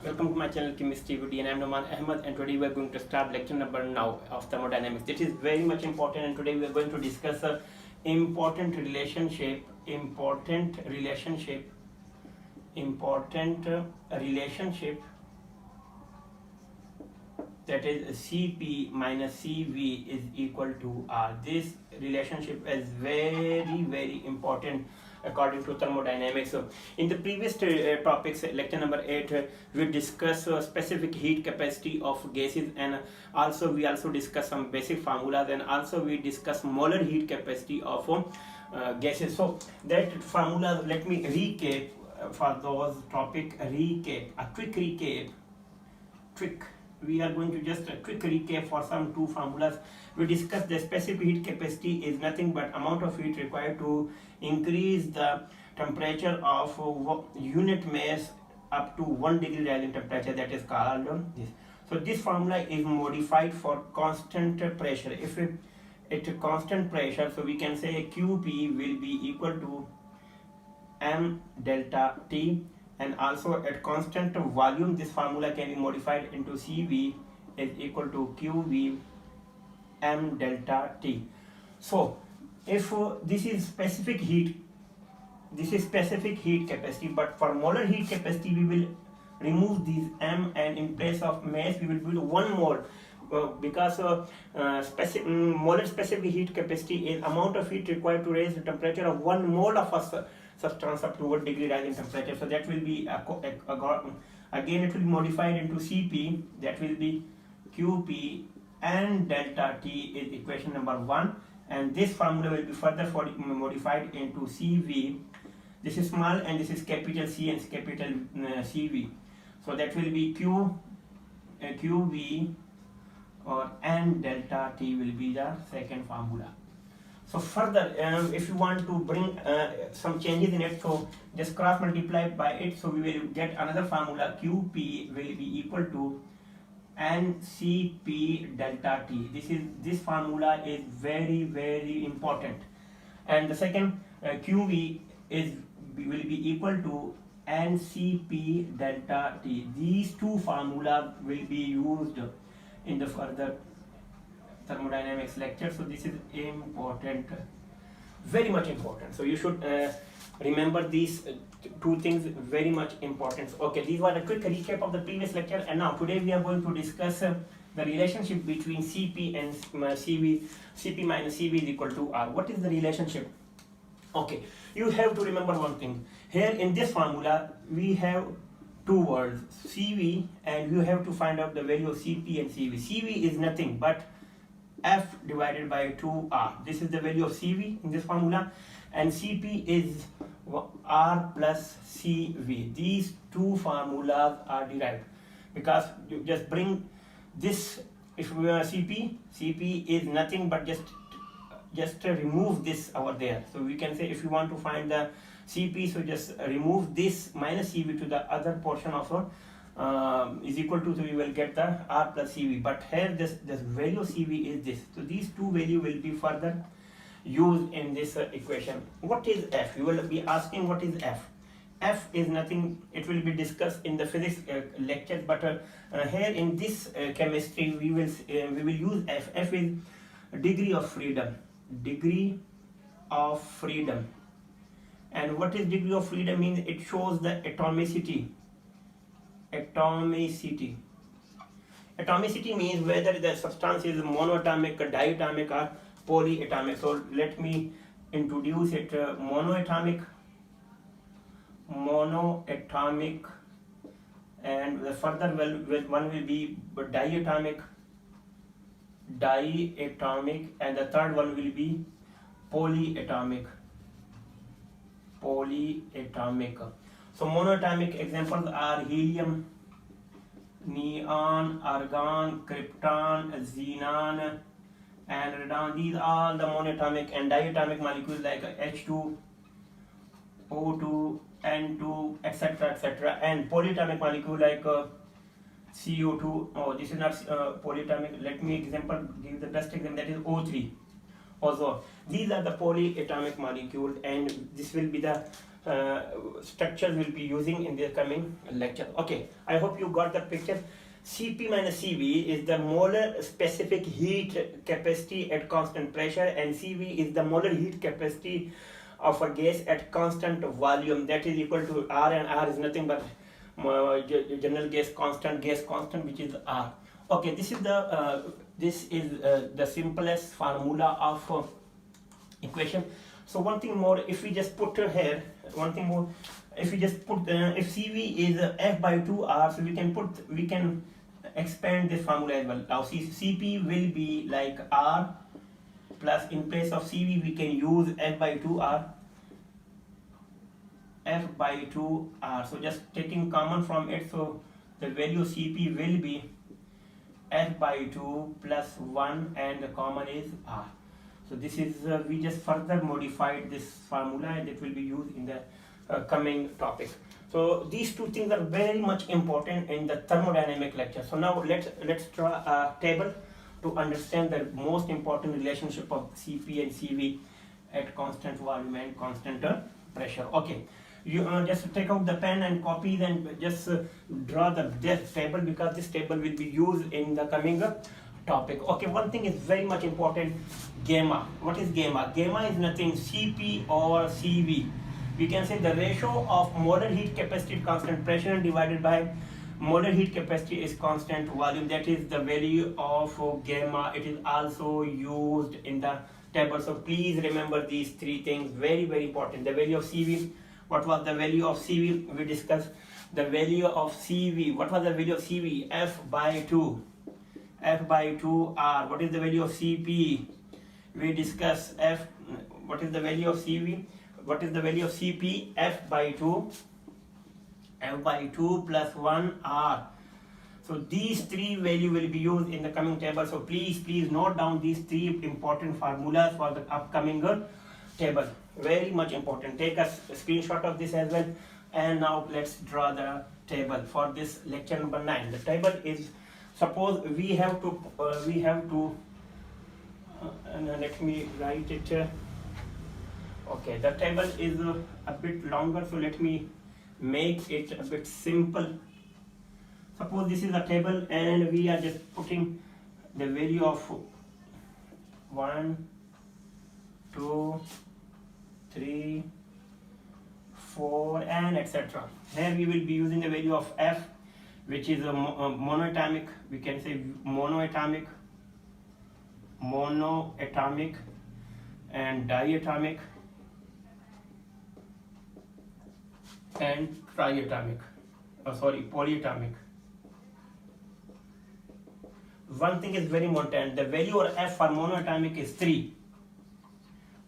Welcome to my channel Chemistry Video, and I am Noman Ahmed, and today we are going to start lecture number now of thermodynamics. This is very much important, and today we are going to discuss a important relationship, important relationship that is Cp minus Cv is equal to R. This relationship is very important according to thermodynamics. So in the previous topics, lecture number 8, we discuss specific heat capacity of gases, and we also discuss some basic formulas, and also we discuss molar heat capacity of gases. So that formula, let me recap for those topic. A quick recap. We are going to just a quick recap for some two formulas. We discussed the specific heat capacity is nothing but amount of heat required to increase the temperature of unit mass up to 1 degree rising temperature, that is called this. So this formula is modified for constant pressure. If it's a constant pressure, so we can say QP will be equal to m delta T, and also at constant volume this formula can be modified into Cv is equal to Qv m delta T. So if this is specific heat capacity, but for molar heat capacity we will remove these m, and in place of mass we will build one more, because molar specific heat capacity is amount of heat required to raise the temperature of 1 mole of a substance up to 1 degree rising temperature. So that will be again it will be modified into Cp, that will be Qp and delta T is equation number 1, and this formula will be further modified into Cv. This is small and this is capital C and capital Cv. So that will be Qv or n delta T will be the second formula. So further, if you want to bring some changes in it, so just cross multiply by it, so we will get another formula. Qp will be equal to Ncp delta T. This formula is very important, and the second Qv will be equal to Ncp delta T. These two formulas will be used in the further thermodynamics lecture. So this is important, very much important. So you should remember these two things, very much important. Okay, these were a quick recap of the previous lecture, and now today we are going to discuss the relationship between Cp and Cv. Cp minus Cv is equal to R. What is the relationship? Okay, you have to remember one thing. Here in this formula we have two words, Cv, and you have to find out the value of Cp and Cv. Cv is nothing but F divided by 2R. This is the value of Cv in this formula, and Cp is R plus Cv. These two formulas are derived because you just bring this. If we are Cp is nothing but just remove this over there. So we can say if you want to find the Cp, so just remove this minus Cv to the other portion of is equal to, so you will get the R plus Cv. But here this value of Cv is this. So these two value will be further used in this equation. What is F? You will be asking what is F. F is nothing, it will be discussed in the physics lecture, but here in this chemistry we will use F. F is degree of freedom. And what is degree of freedom means? It shows the atomicity. Atomicity means whether the substance is monoatomic, diatomic or polyatomic. So let me introduce it. Monoatomic, and the further one will be diatomic, and the third one will be polyatomic. So monoatomic examples are helium, neon, argon, krypton, xenon, and radon. These are all the monoatomic, and diatomic molecules like H2, O2, N2, etc. And polyatomic molecule like CO2. Oh, this is not polyatomic. Let me give the best example, that is O3. Also, these are the polyatomic molecules, and this will be the structures we'll be using in the coming lecture. Okay, I hope you got the picture. Cp minus Cv is the molar specific heat capacity at constant pressure, and Cv is the molar heat capacity of a gas at constant volume. That is equal to R, and R is nothing but general gas constant, which is R. Okay, this is the simplest formula of equation. So one thing more, if we just put here one thing more, if we just put if Cv is F by 2R, so we can expand this formula as well. Now Cp will be like R plus, in place of Cv we can use F by 2R, so just taking common from it, so the value of Cp will be F by 2 plus 1, and the common is R. So this is we just further modified this formula, and it will be used in the coming topic. So these two things are very much important in the thermodynamic lecture. So now let's draw a table to understand the most important relationship of Cp and Cv at constant volume and constant pressure. Okay, you just take out the pen and copy, then just draw this table, because this table will be used in the coming topic. Okay, one thing is very much important, gamma. What is gamma? Gamma is nothing Cp or Cv. We can say the ratio of molar heat capacity at constant pressure divided by molar heat capacity is constant volume. That is the value of gamma. It is also used in the table. So please remember these three things, very important. The value of Cv. What was the value of Cv? We discussed the value of Cv. What was the value of Cv? F by 2 R. What is the value of Cp? We discuss F. What is the value of Cv? What is the value of Cp? F by 2 plus 1 R. So these three value will be used in the coming table. So please note down these three important formulas for the upcoming table. Very much important. Take a screenshot of this as well. And now let's draw the table for this lecture number 9. The table is, suppose we have to let me write it. Okay, the table is a bit longer, so let me make it a bit simple. Suppose this is a table and we are just putting the value of 1, 2, 3, 4 and etc. Here we will be using the value of F, which is a monoatomic, we can say monoatomic and diatomic and triatomic, polyatomic. One thing is very important, the value of F for monoatomic is 3,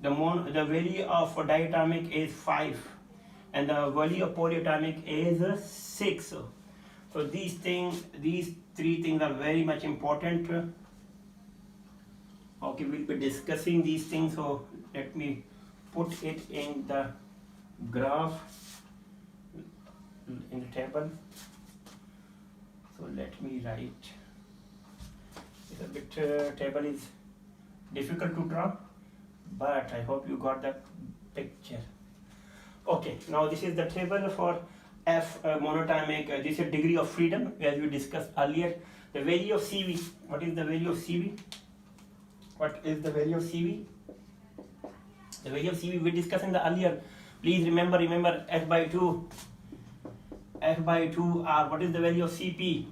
the value of diatomic is 5, and the value of polyatomic is 6. So these three things are very much important. Okay, we'll be discussing these things, so let me put it in the graph in the table. So let me write. It's a bit table is difficult to draw, but I hope you got the picture. Okay, now this is the table for F monatomic. This is degree of freedom, as we discussed earlier. The value of Cv. What is the value of Cv? What is the value of Cv? The value of Cv we discussed in the earlier. Please remember F by 2 R. What is the value of Cp?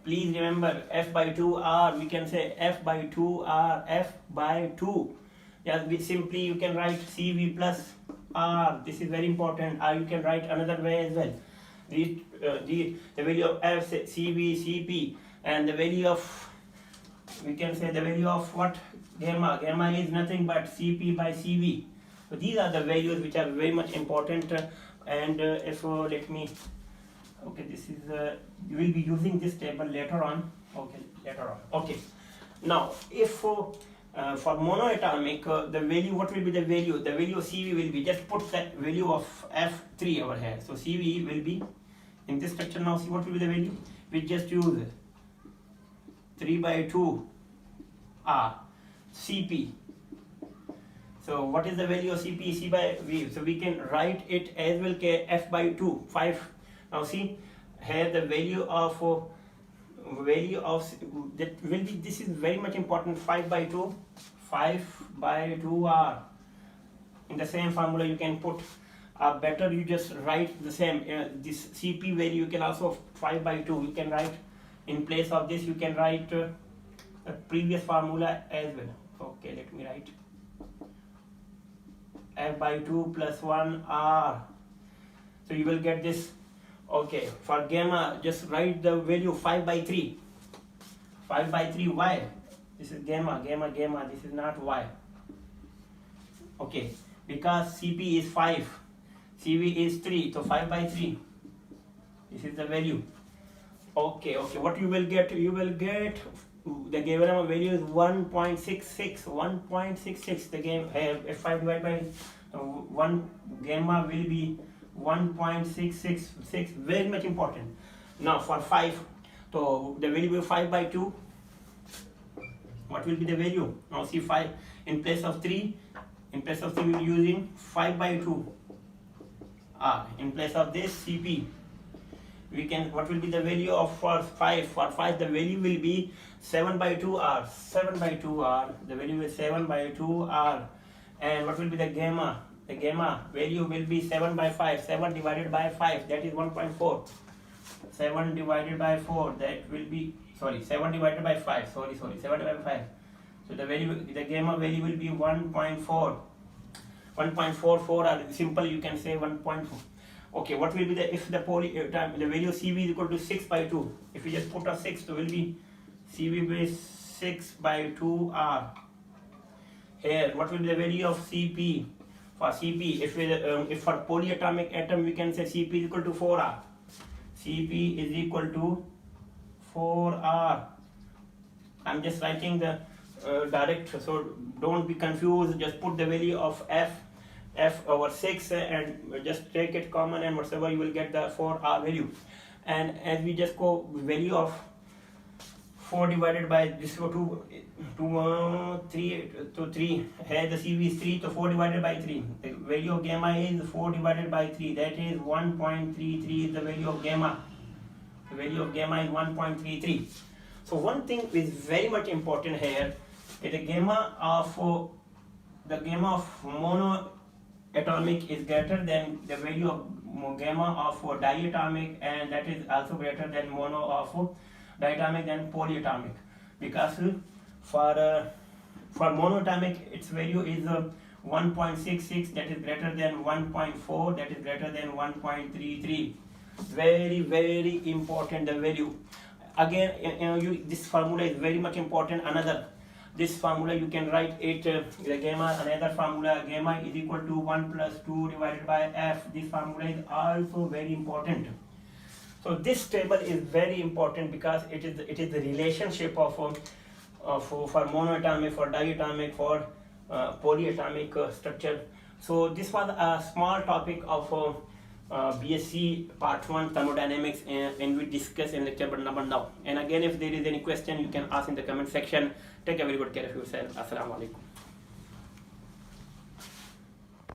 Please remember F by 2 R. We can say F by 2 R, F by 2. Yes, you can write Cv plus R. This is very important. Or you can write another way as well. The value of F, Cv, Cp, and the value of, we can say the value of what? Gamma. Gamma is nothing but Cp by Cv. So these are the values which are very much important. And let me. Okay, this is you will be using this table later on. Okay, now if for monoatomic the value, what will be the value? The value of Cv will be, just put that value of F3 over here. So Cv will be in this structure. Now see what will be the value? We just use 3 by 2 R. Cp So what is the value of Cp? C by V. So we can write it as well F by 2, 5. Now see, here the value of that will be, this is very much important, 5 by 2, 5 by 2 R. In the same formula you can put, better you just write the same, this Cp value you can also 5 by 2, you can write, in place of this you can write the previous formula as well. Okay, let me write F by 2 plus 1 R. So you will get this. Okay, for gamma, just write the value 5 by 3. 5 by 3 Y. This is gamma, this is not Y. Okay, because Cp is 5, Cv is 3, so 5 by 3. This is the value. Okay, what you will get? You will get the gamma value is 1.66. 1.66. The game, if 5 divided by 1, gamma will be 1.666. Very much important. Now for 5, so the value will be 5 by 2. What will be the value? Now see, 5 in place of 3. In place of 3 we will be using 5 by 2 R. In place of this Cp, we can, what will be the value of for 5? For 5 the value will be 7 by 2 R. 7 by 2 R. The value is 7 by 2 R. And what will be the gamma? The gamma value will be 7 by 5. 7 divided by 5, that is 1.4. 7 divided by 4, that will be, 7 divided by 5. 7 divided by 5. So the value, the gamma value will be 1.4. 1.44, or simple you can say 1.4. Okay, what will be the, if the the value of Cv is equal to 6 by 2. If we just put a 6, so will be Cv will be 6 by 2 R. Here, what will be the value of Cp? For Cp, if for polyatomic atom we can say Cp is equal to 4R. Cp is equal to 4R. I'm just writing the direct, so don't be confused. Just put the value of F over 6 and just take it common, and whatever you will get the 4R value. And as we just go, value of 4 divided by this 3 to 3, here the Cv is 3, so 4 divided by 3. The value of gamma is 4 divided by 3, that is 1.33 is the value of gamma. The value of gamma is 1.33. So one thing is very much important here, is the gamma of monoatomic is greater than the value of gamma of diatomic, and that is also greater than mono of diatomic than polyatomic, because for monoatomic its value is 1.66, that is greater than 1.4, that is greater than 1.33. Very, very important, the value. Again, this formula is very much important. This formula you can write it, the gamma, another formula, gamma is equal to 1 plus 2 divided by F. This formula is also very important. So this table is very important because it is the relationship of for monoatomic, for diatomic, for polyatomic structure. So this was a small topic of BSc Part 1 Thermodynamics, and we discuss in lecture number now. And again, if there is any question, you can ask in the comment section. Take a very good care of yourself. Assalamu alaikum.